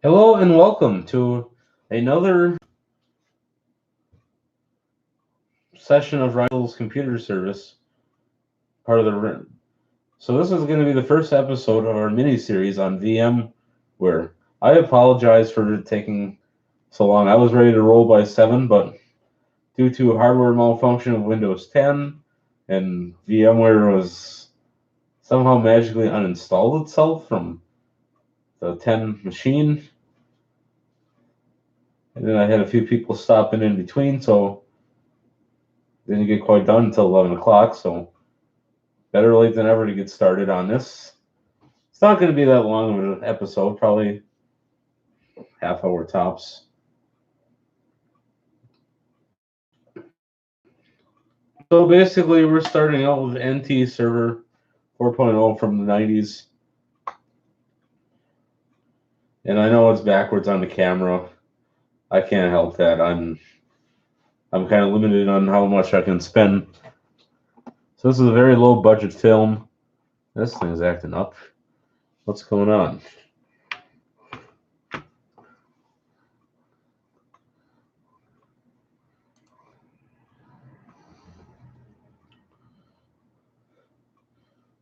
Hello and welcome to another session of Ryan's Computer Service, part of the. So this is going to be the first episode of our mini-series on vmware. I apologize for taking so long. I was ready to roll by 7, but due to hardware malfunction of Windows 10 and VMware was somehow magically uninstalled itself from the 10 machine, and then I had a few people stop in between, so didn't get quite done until 11 o'clock, so better late than ever to get started on this. It's not going to be that long of an episode, probably half hour tops. So basically, we're starting out with NT Server 4.0 from the 90s. And I know it's backwards on the camera. I can't help that. I'm kind of limited on how much I can spend. So this is a very low budget film. This thing's acting up. What's going on?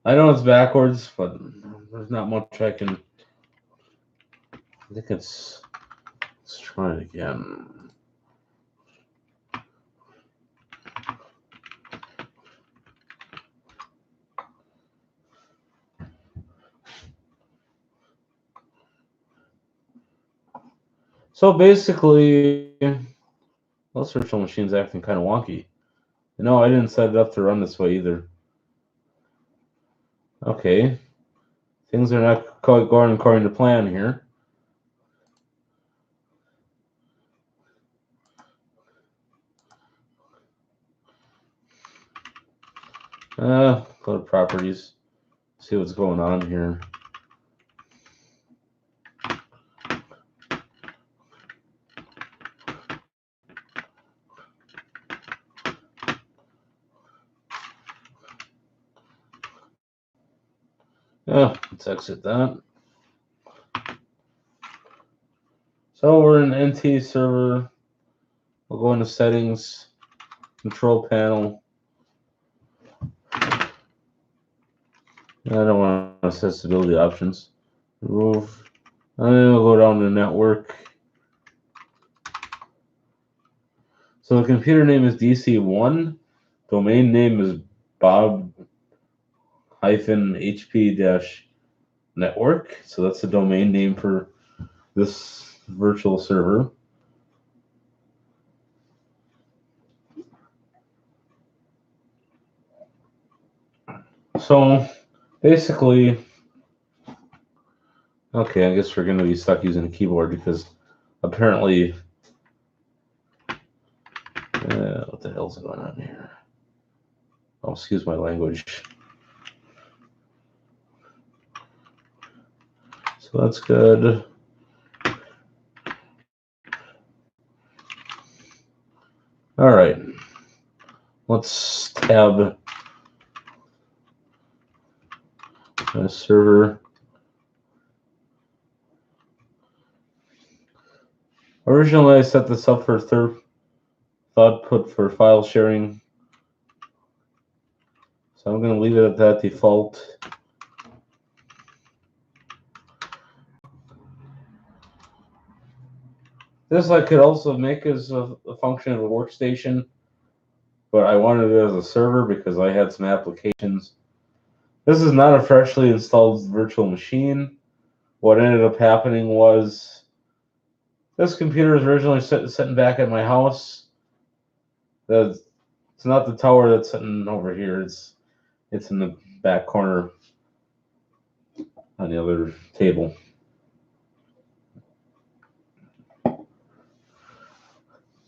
I know it's backwards, but there's not much I can. I think let's try it again. So basically, this virtual machine's acting kind of wonky. No, I didn't set it up to run this way either. Okay, things are not quite going according to plan here. Go to properties, see what's going on here. Let's exit that. So we're in NT server. We'll go into settings, control panel. I don't want accessibility options. Remove. And then we'll go down to network. So the computer name is DC1. Domain name is Bob-HP-network. So that's the domain name for this virtual server. So basically, okay, I guess we're going to be stuck using a keyboard because apparently, what the hell's going on here? Oh, excuse my language. So that's good. All right, let's tab server. Originally, I set this up for third output for file sharing. So I'm going to leave it at that default. This I could also make as a function of a workstation, but I wanted it as a server because I had some applications. This is not a freshly installed virtual machine. What ended up happening was this computer is originally sitting back at my house. It's not the tower that's sitting over here. It's in the back corner on the other table.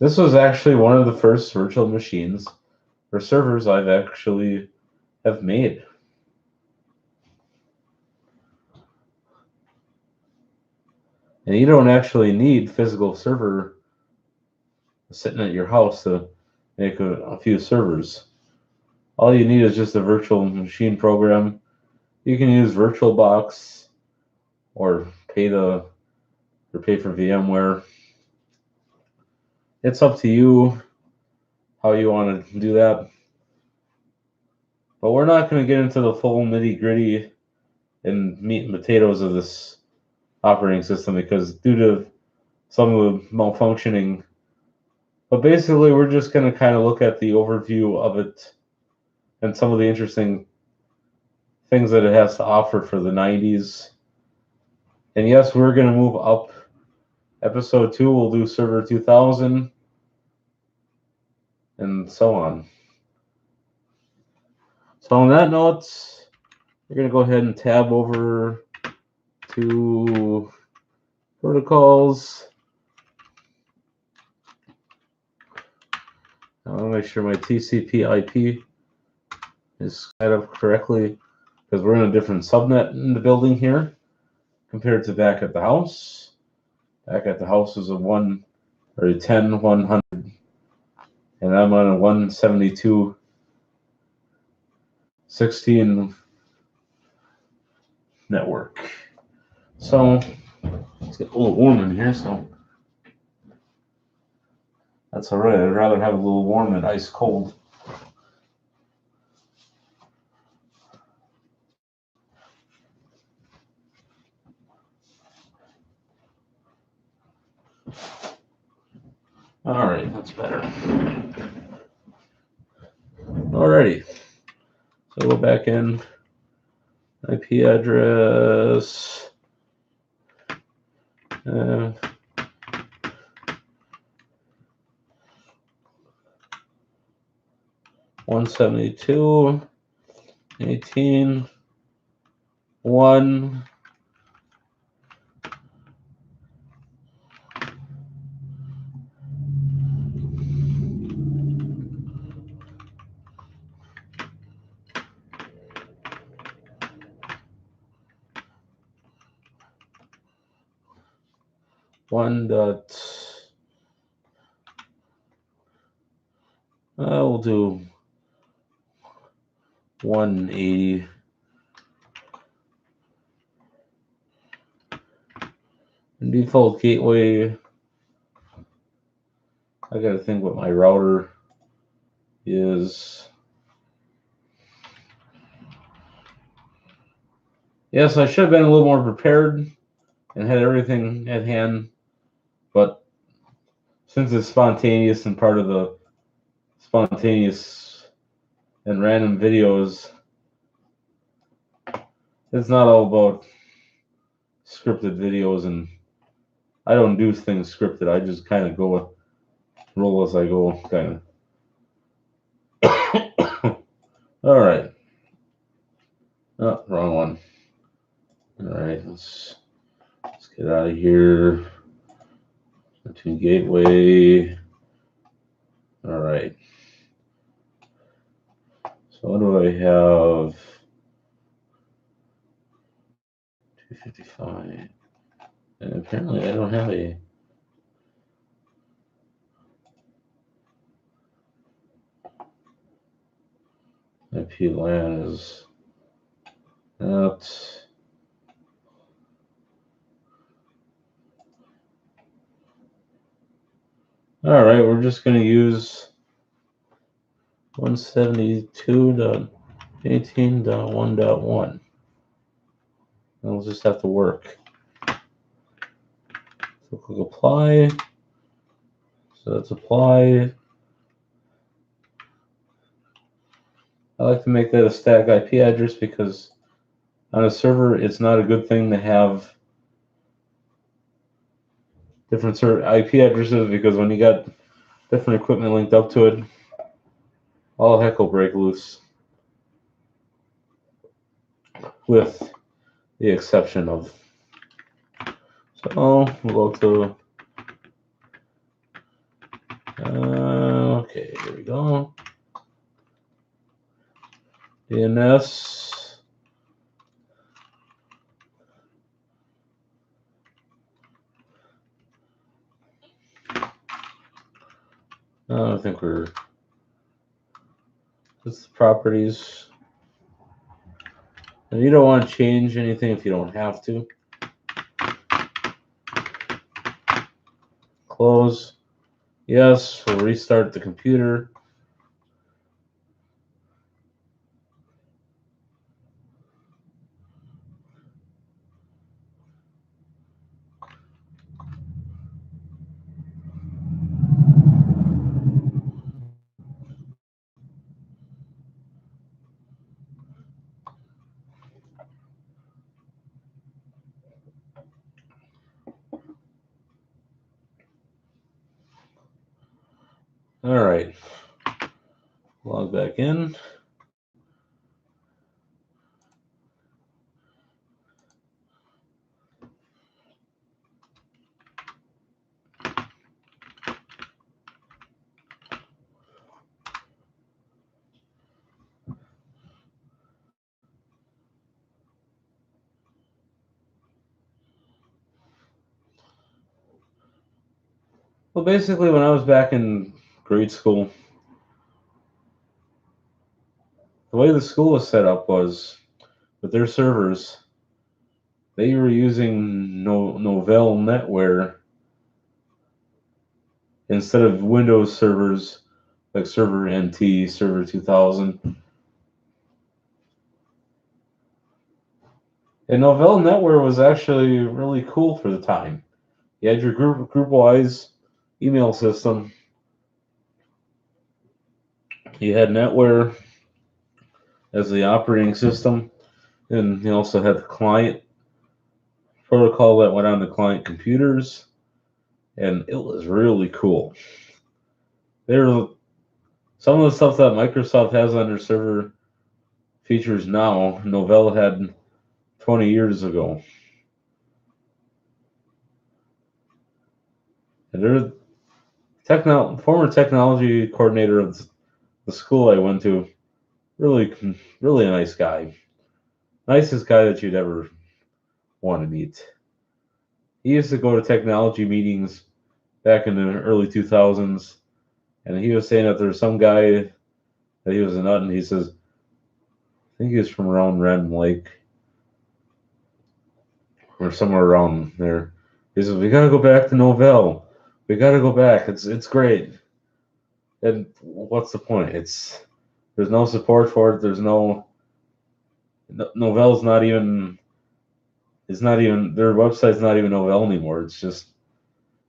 This was actually one of the first virtual machines or servers I've actually have made. And you don't actually need physical server sitting at your house to make a few servers. All you need is just a virtual machine program. You can use VirtualBox or pay the or pay for VMware. It's up to you how you want to do that. But we're not going to get into the full nitty-gritty and meat and potatoes of this operating system because due to some of the malfunctioning. But basically, we're just going to kind of look at the overview of it and some of the interesting things that it has to offer for the 90s. And yes, we're going to move up. Episode 2, we'll do Server 2000 and so on. So on that note, we're going to go ahead and tab over to protocols. I want to make sure my TCP IP is set up correctly because we're in a different subnet in the building here compared to back at the house. Back at the house is a 10.100, and I'm on a 172.16 network. So let's get a little warm in here. So that's all right. I'd rather have a little warm than ice cold. All right, that's better. Alrighty, so go back in. IP address. 172.18.1. We'll do 180. And default gateway. I gotta think what my router is. Yes, I should have been a little more prepared and had everything at hand, but since it's spontaneous and part of the spontaneous and random videos, it's not all about scripted videos, and I don't do things scripted. I just kind of go roll as I go, kind of. All right. Oh, wrong one. All right, let's get out of here. To gateway. All right. So what do I have? 255. And apparently I don't have a IP LAN is that. All right, we're just going to use 172.18.1.1. It'll just have to work. So click apply. So that's applied. I like to make that a static IP address because on a server, it's not a good thing to have different IP addresses because when you got different equipment linked up to it, all heck will break loose. With the exception of. So we'll go to. Okay, here we go. DNS. I don't think we're. Just the properties. And you don't want to change anything if you don't have to. close. Yes, we'll restart the computer. All right, log back in. Well, basically, when I was back in grade school, the way the school was set up was with their servers, they were using Novell NetWare instead of Windows servers like Server NT, Server 2000. And Novell NetWare was actually really cool for the time. You had your group-wise email system. You had NetWare as the operating system, and you also had the client protocol that went on the client computers, and it was really cool. There, some of the stuff that Microsoft has on their server features now, Novell had 20 years ago. And they're former technology coordinator of the school I went to. Really, really a nice guy. Nicest guy that you'd ever want to meet. He used to go to technology meetings back in the early 2000s, and he was saying that there was some guy that he was a nut, and he says, I think he was from around Rand Lake or somewhere around there. He says, we gotta go back to Novell. We gotta go back. It's great. And what's the point? There's no support for it. There's Novell's not even. It's not even their website's not even Novell anymore.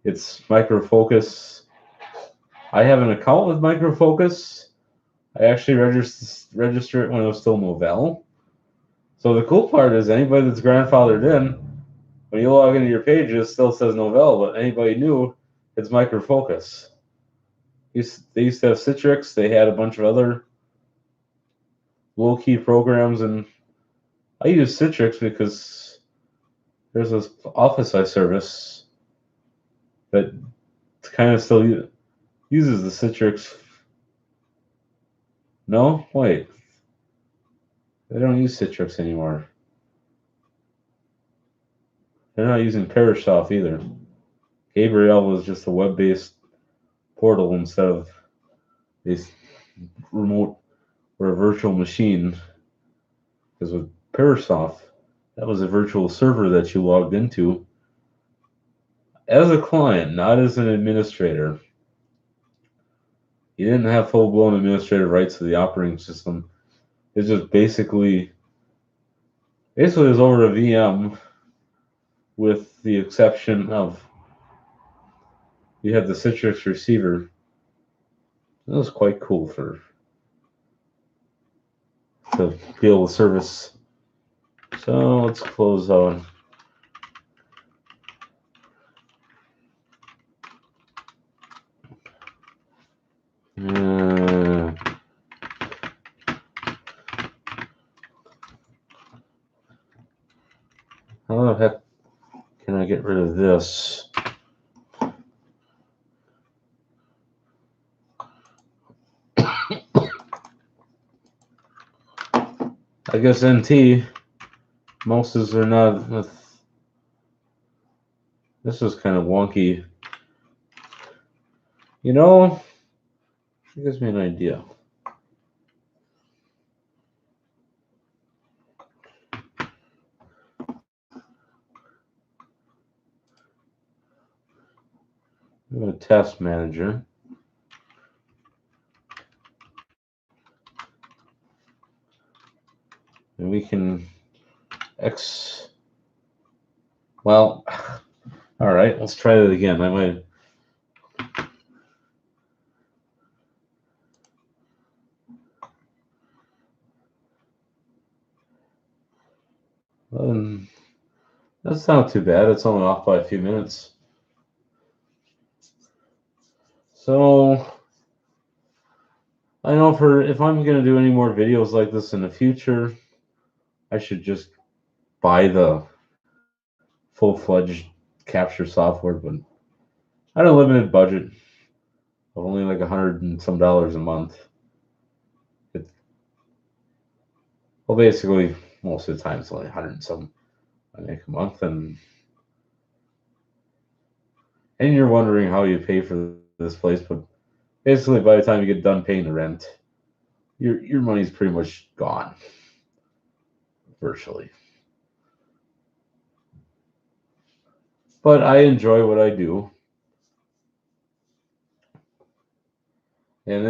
It's Micro Focus. I have an account with Micro Focus. I actually registered it when it was still Novell. So the cool part is anybody that's grandfathered in, when you log into your page, it still says Novell, but anybody new, it's Micro Focus. They used to have Citrix. They had a bunch of other low-key programs, and I use Citrix because there's this Office service that kind of still uses the Citrix. No? Wait. They don't use Citrix anymore. They're not using Perissoft either. Gabriel was just a web-based portal instead of a remote or a virtual machine. Because with Perissoft, that was a virtual server that you logged into as a client, not as an administrator. You didn't have full-blown administrative rights to the operating system. It's just basically it was over a VM, with the exception of you had the Citrix receiver. That was quite cool to be able to service. So let's close on. How the heck can I get rid of this? I guess NT, most are not. This is kind of wonky. You know, it gives me an idea. We have a task manager. And we can well, all right, let's try that again. I might. That's not too bad. It's only off by a few minutes. So I know if I'm going to do any more videos like this in the future, I should just buy the full-fledged capture software. But I had a limited budget of only like $100 and some a month. Well, basically, most of the time it's only 100 and some I make a month, and you're wondering how you pay for this place, but basically by the time you get done paying the rent, your money's pretty much gone, virtually. But I enjoy what I do, and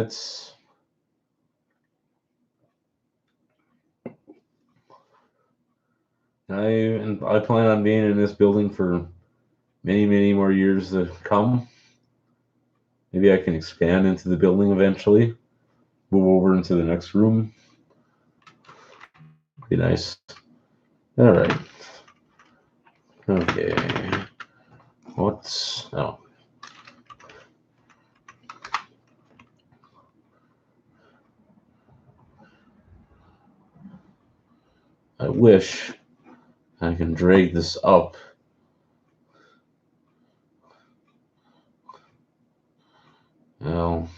I plan on being in this building for many more years to come. Maybe I can expand into the building eventually, move over into the next room. Be nice. All right. Okay. I wish I can drag this up. Well,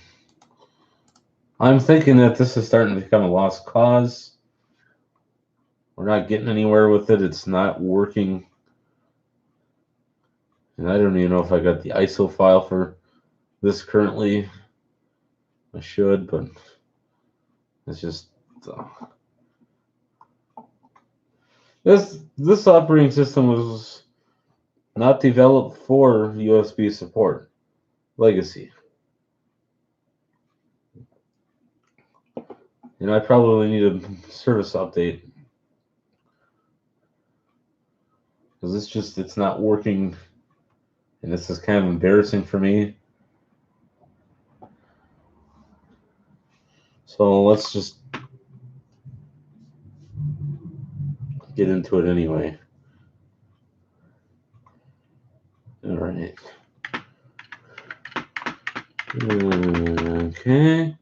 I'm thinking that this is starting to become a lost cause. We're not getting anywhere with it. It's not working. And I don't even know if I got the ISO file for this currently. I should, but it's just this operating system was not developed for USB support. Legacy. And I probably need a service update. Because it's not working. And this is kind of embarrassing for me. So let's just get into it anyway. All right. Okay.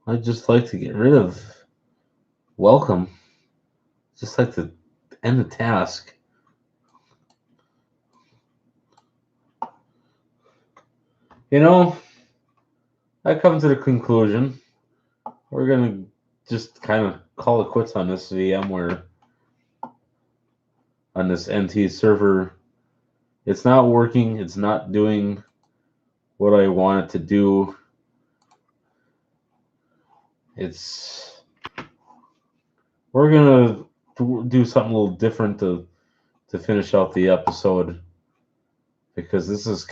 I'd just like to get rid of welcome. Just like to end the task. You know, I come to the conclusion we're going to just kind of call it quits on this VMware, on this NT server. It's not working. It's not doing what I want it to do. We're going to do something a little different to finish out the episode, because this is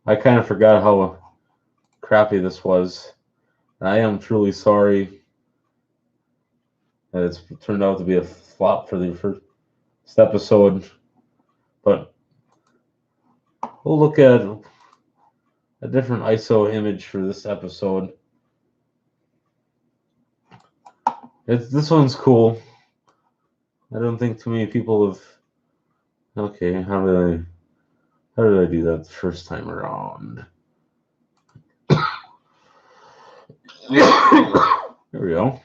I kind of forgot how crappy this was. I am truly sorry that it's turned out to be a flop for the first episode, but we'll look at a different ISO image for this episode. This one's cool. I don't think too many people have. Okay, how did I do that the first time around? There we go.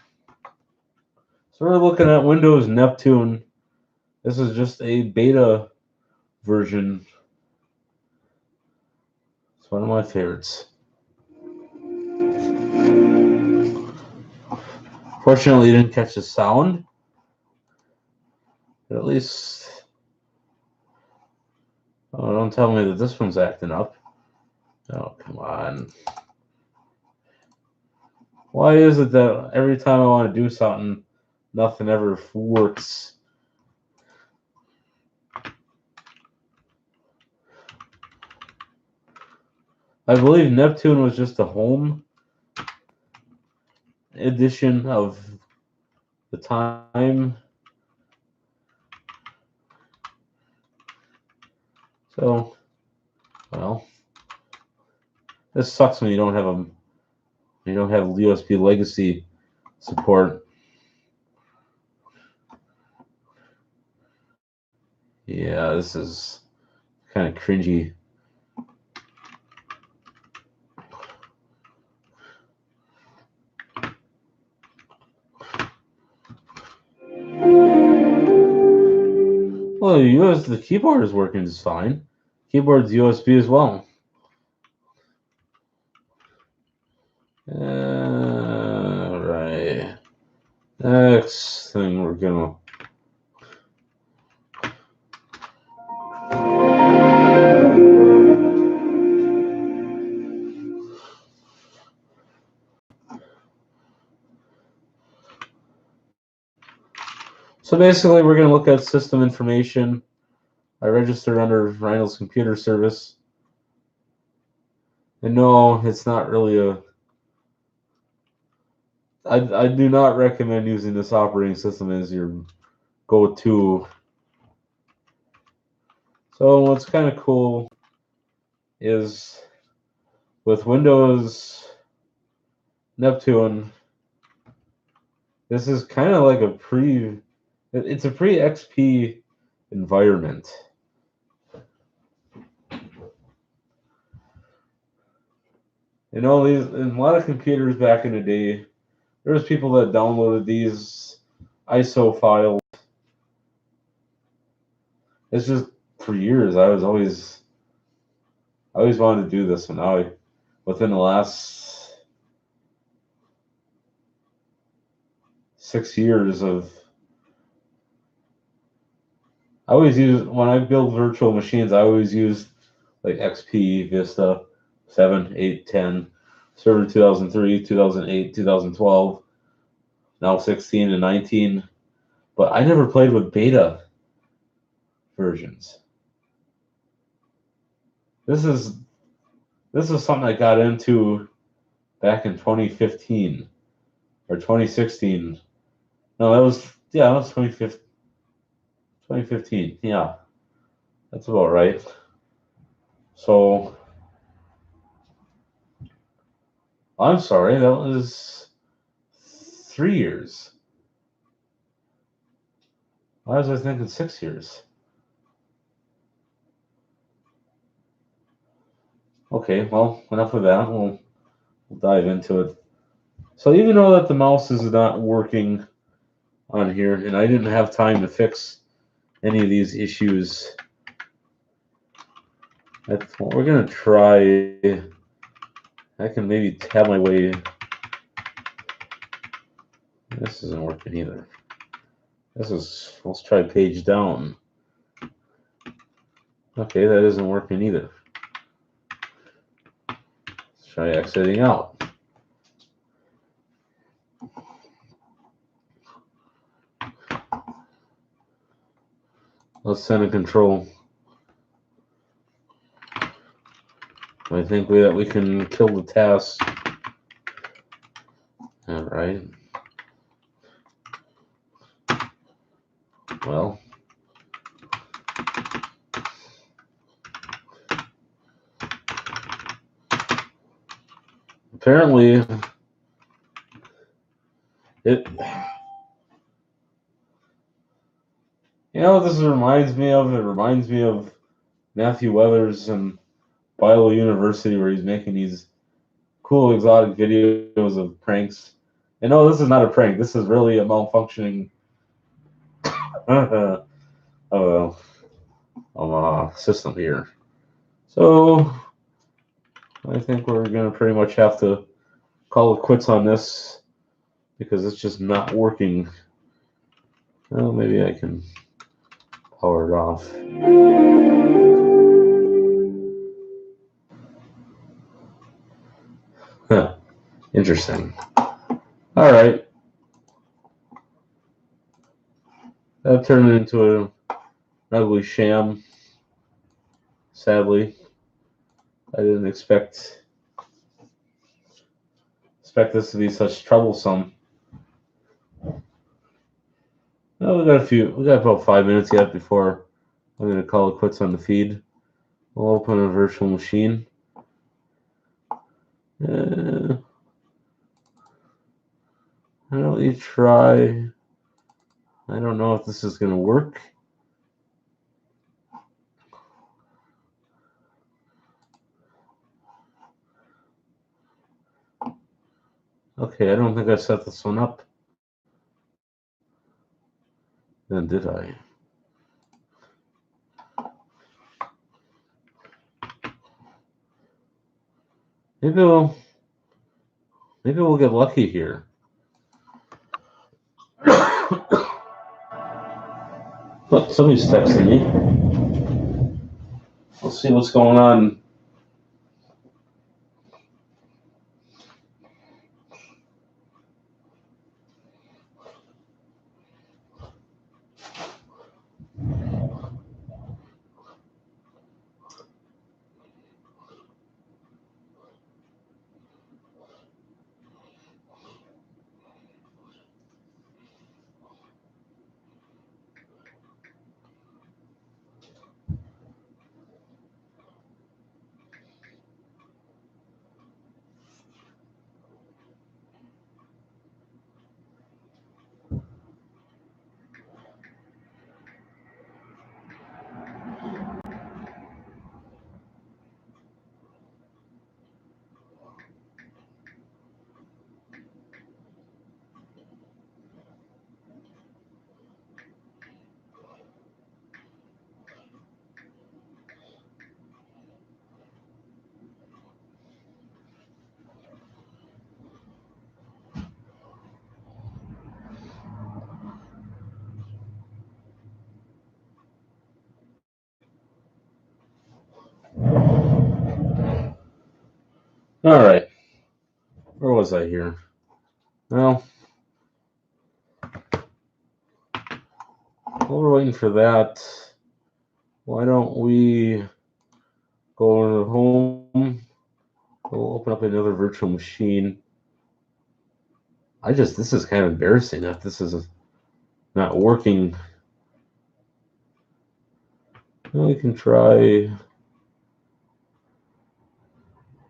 So we're looking at Windows Neptune. This is just a beta version. It's one of my favorites. Fortunately, you didn't catch the sound. But at least Oh, don't tell me that this one's acting up. Oh, come on. Why is it that every time I want to do something, nothing ever works? I believe Neptune was just a home edition of the time. So, well, this sucks when you don't have USB legacy support. Yeah, this is kind of cringy. Well, the keyboard is working just fine. Keyboard's USB as well. Right. Next thing we're gonna. So basically, we're gonna look at system information. I registered under Rhinel's computer service. And no, it's not really a. I do not recommend using this operating system as your go-to. So what's kind of cool is with Windows Neptune, this is kind of like it's a pre-XP environment. You know, in a lot of computers back in the day, there was people that downloaded these ISO files. It's just for years I always wanted to do this, and now within the last 6 years of I always use when I build virtual machines. I always use like XP, Vista, 7, 8, 10, Server 2003, 2008, 2012, now 16 and 19. But I never played with beta versions. This is something I got into back in 2015 or 2016. No, that was 2015. 2015. Yeah, that's about right. So I'm sorry, that was 3 years. Why was I thinking 6 years? Okay, well, enough of that. We'll dive into it. So even though that the mouse is not working on here, and I didn't have time to fix any of these issues, that's what we're gonna try. I can maybe tab my way. This isn't working either. Let's try page down. Okay, that isn't working either. Let's try exiting out. Let's send a control. I think that we can kill the task. All right. Well. Apparently, it. You know what this reminds me of? It reminds me of Matthew Weathers and Bio University, where he's making these cool exotic videos of pranks. And no, this is not a prank. This is really a malfunctioning system here. So I think we're gonna pretty much have to call it quits on this because it's just not working. Well, maybe I can power it off. Interesting. All right. That turned into an ugly sham. Sadly, I didn't expect this to be such troublesome. Well, we got about 5 minutes yet before I'm going to call it quits on the feed. We'll open a virtual machine. Why don't you try? I don't know if this is going to work. Okay, I don't think I set this one up. Then did I? Maybe we'll get lucky here. Look, somebody's texting me. Let's see what's going on. All right. Where was I here? Well, while we're waiting for that, why don't we go home? We'll open up another virtual machine. This is kind of embarrassing that this is not working. Well, we can try.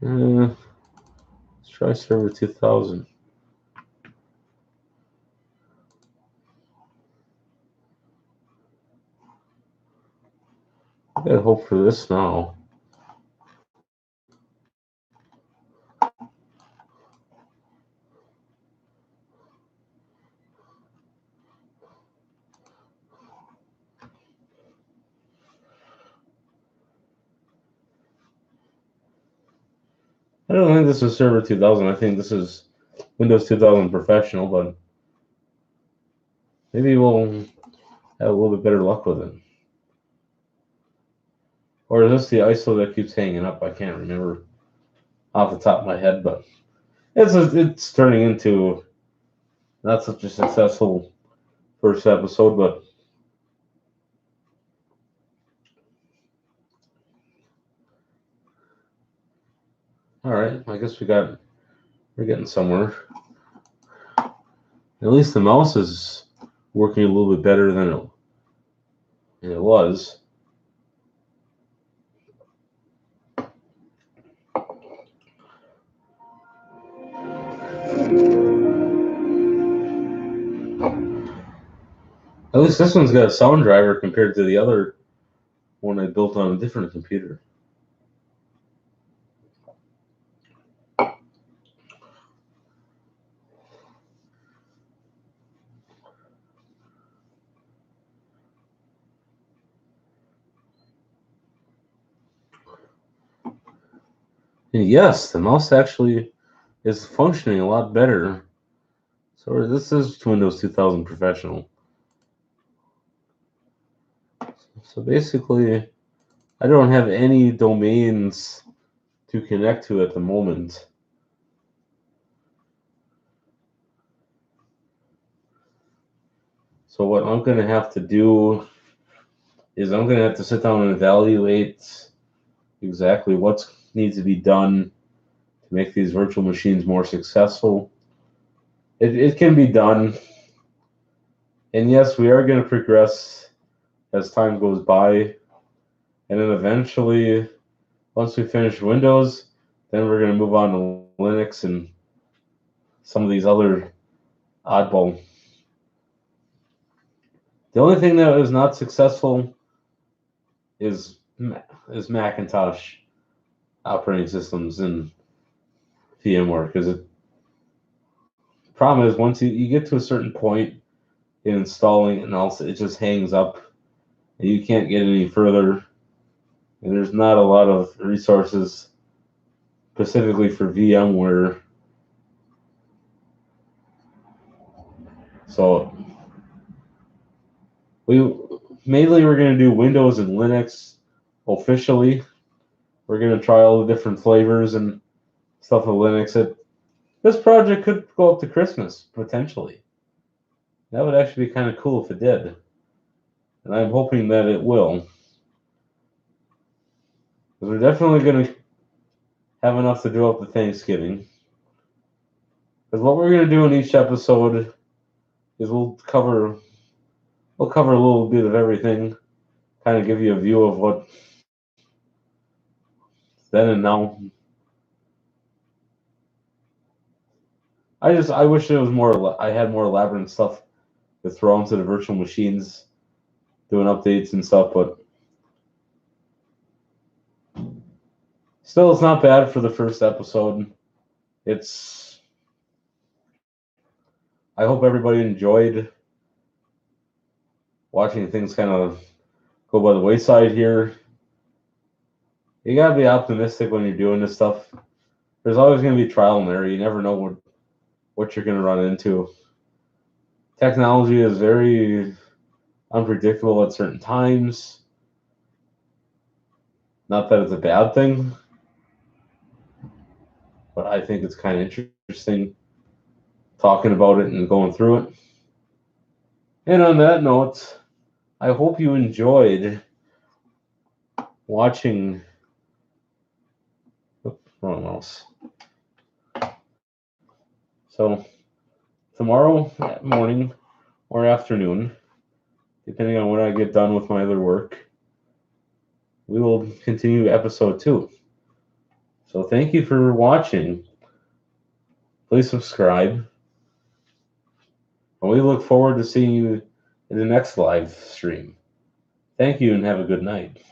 Let's try server 2000. I gotta hope for this now. I don't think this is server 2000. I think this is Windows 2000 Professional, but maybe we'll have a little bit better luck with it. Or is this the ISO that keeps hanging up? I can't remember off the top of my head, but it's turning into not such a successful first episode, but all right. I guess we're getting somewhere. At least the mouse is working a little bit better than it was. At least this one's got a sound driver compared to the other one I built on a different computer. And yes, the mouse actually is functioning a lot better. So this is Windows 2000 Professional. So basically, I don't have any domains to connect to at the moment. So what I'm going to have to do is I'm going to have to sit down and evaluate exactly what needs to be done to make these virtual machines more successful. It can be done. And yes, we are going to progress as time goes by. And then eventually, once we finish Windows, then we're going to move on to Linux and some of these other oddball. The only thing that is not successful is Macintosh operating systems and VMware, because the problem is once you get to a certain point in installing it, and also it just hangs up and you can't get any further, and there's not a lot of resources specifically for VMware. So we're going to do Windows and Linux officially. We're going to try all the different flavors and stuff of Linux. This project could go up to Christmas, potentially. That would actually be kind of cool if it did. And I'm hoping that it will. Because we're definitely going to have enough to do up to Thanksgiving. Because what we're going to do in each episode is we'll cover a little bit of everything, kind of give you a view of what then and now. I wish there was more. I had more elaborate stuff to throw into the virtual machines, doing updates and stuff, but still, it's not bad for the first episode. I hope everybody enjoyed watching things kind of go by the wayside here. You gotta be optimistic when you're doing this stuff. There's always gonna be trial and error. You never know what you're gonna run into. Technology is very unpredictable at certain times. Not that it's a bad thing, but I think it's kind of interesting talking about it and going through it. And on that note, I hope you enjoyed watching. Wrong mouse. So tomorrow morning or afternoon, depending on when I get done with my other work, we will continue episode 2. So thank you for watching. Please subscribe. And we look forward to seeing you in the next live stream. Thank you and have a good night.